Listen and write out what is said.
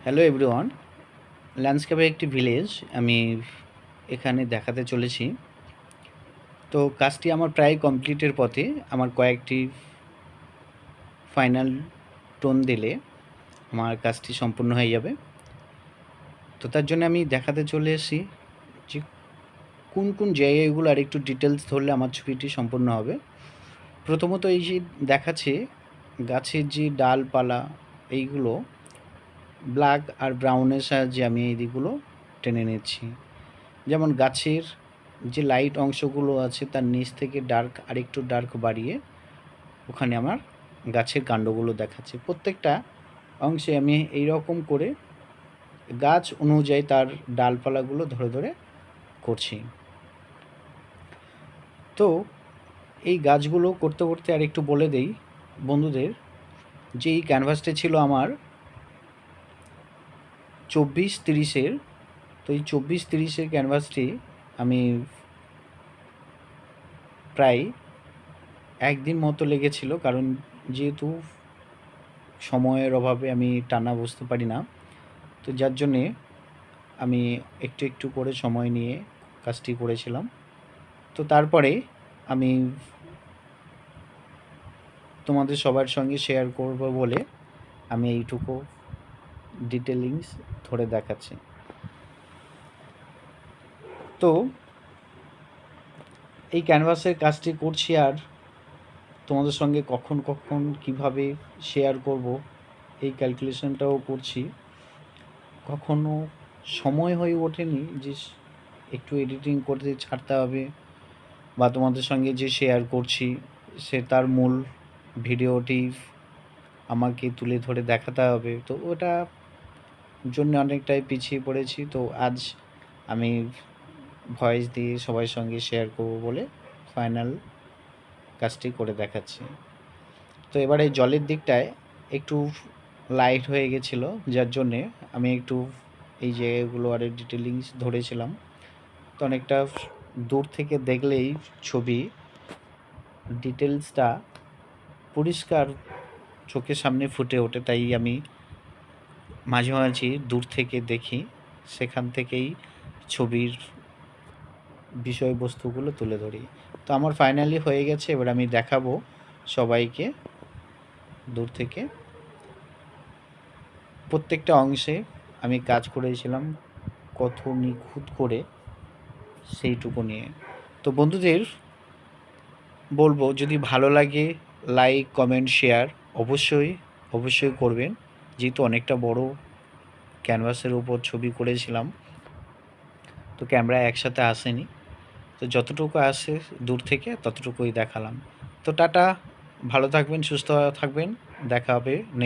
Hello everyone, ল্যান্ডস্কেপের একটি village আমি এখানে দেখাতে চলেছি। তো কাজটি আমার প্রায় কমপ্লিটের পথে। আমার কয়েকটি ফাইনাল টোন দিলে আমার কাজটি সম্পূর্ণ হয়ে যাবে। তো তার জন্য আমি দেখাতে চলে এসেছি যে কোন কোন জায়গাগুলো আর একটু ডিটেলস ধরলে আমার ছবিটি সম্পূর্ণ হবে। প্রথমত এই যে দেখাচ্ছে গাছের যে ডালপালা, এইগুলো ব্ল্যাক আর ব্রাউনের সাহায্যে আমি এই দিকগুলো টেনে নিচ্ছি। যেমন গাছের যে লাইট অংশগুলো আছে তার নিচ থেকে ডার্ক আরেকটু ডার্ক বাড়িয়ে ওখানে আমার গাছের কাণ্ডগুলো দেখাচ্ছে। প্রত্যেকটা অংশে আমি এই রকম করে গাছ অনুযায়ী তার ডালপালাগুলো ধরে ধরে করছি। তো এই গাছগুলো করতে করতে আর একটু বলে দেই বন্ধুদের যে এই ক্যানভাসটা ছিল আমার 24-30-এর। তো এই 24-30-এর ক্যানভাসটি আমি প্রায় একদিন মতো লেগেছিল, কারণ যেহেতু সময়ের অভাবে আমি টানা বসতে পারি না, তো যার জন্যে আমি একটু একটু করে সময় নিয়ে কাজটি করেছিলাম। তো তারপরে আমি তোমাদের সবার সঙ্গে শেয়ার করব বলে আমি এইটুকু ডিটেলিংস ধরে দেখাচ্ছি। তো এই ক্যানভাসের কাজটি করছি আর তোমাদের সঙ্গে কখন কখন কিভাবে শেয়ার করব এই ক্যালকুলেশনটাও করছি। কখনো সময় হয়ে ওঠেনি যে একটু এডিটিং করতে ছাড়তে হবে বা তোমাদের সঙ্গে যে শেয়ার করছি সে তার মূল ভিডিওটি আমাকে তুলে ধরে দেখাতে হবে, তো ওটা জন্য অনেকটাই পিছিয়ে পড়েছি। তো আজ আমি ভয়েস দিয়ে সবার সঙ্গে শেয়ার করব বলে ফাইনাল কাজটি করে দেখাচ্ছি। তো এবারে জলের দিকটায় একটু লাইট হয়ে গেছিলো, যার জন্যে আমি একটু এই জায়গাগুলো আরে ডিটেলিংস ধরেছিলাম। তো অনেকটা দূর থেকে দেখলেই ছবি ডিটেলসটা পরিষ্কার চোখের সামনে ফুটে ওঠে, তাই আমি মাঝে মাঝে দূর থেকে দেখি, সেখান থেকেই ছবির বিষয়বস্তুগুলো তুলে ধরি। তো আমার ফাইনালি হয়ে গেছে, এবার আমি দেখাবো সবাইকে দূর থেকে। প্রত্যেকটা অংশে আমি কাজ করেছিলাম কত নিখুঁত করে সেইটুকু নিয়ে। তো বন্ধুদের বলবো যদি ভালো লাগে লাইক কমেন্ট শেয়ার অবশ্যই করবেন, যেহেতু অনেকটা বড় ক্যানভাসের উপর ছবি করেছিলাম, তো ক্যামেরা একসাথে আসেনি, তো যতটুকু আসে দূর থেকে ততটুকুই দেখালাম। তো টাটা, ভালো থাকবেন, সুস্থ থাকবেন, দেখা হবে নেক্সট।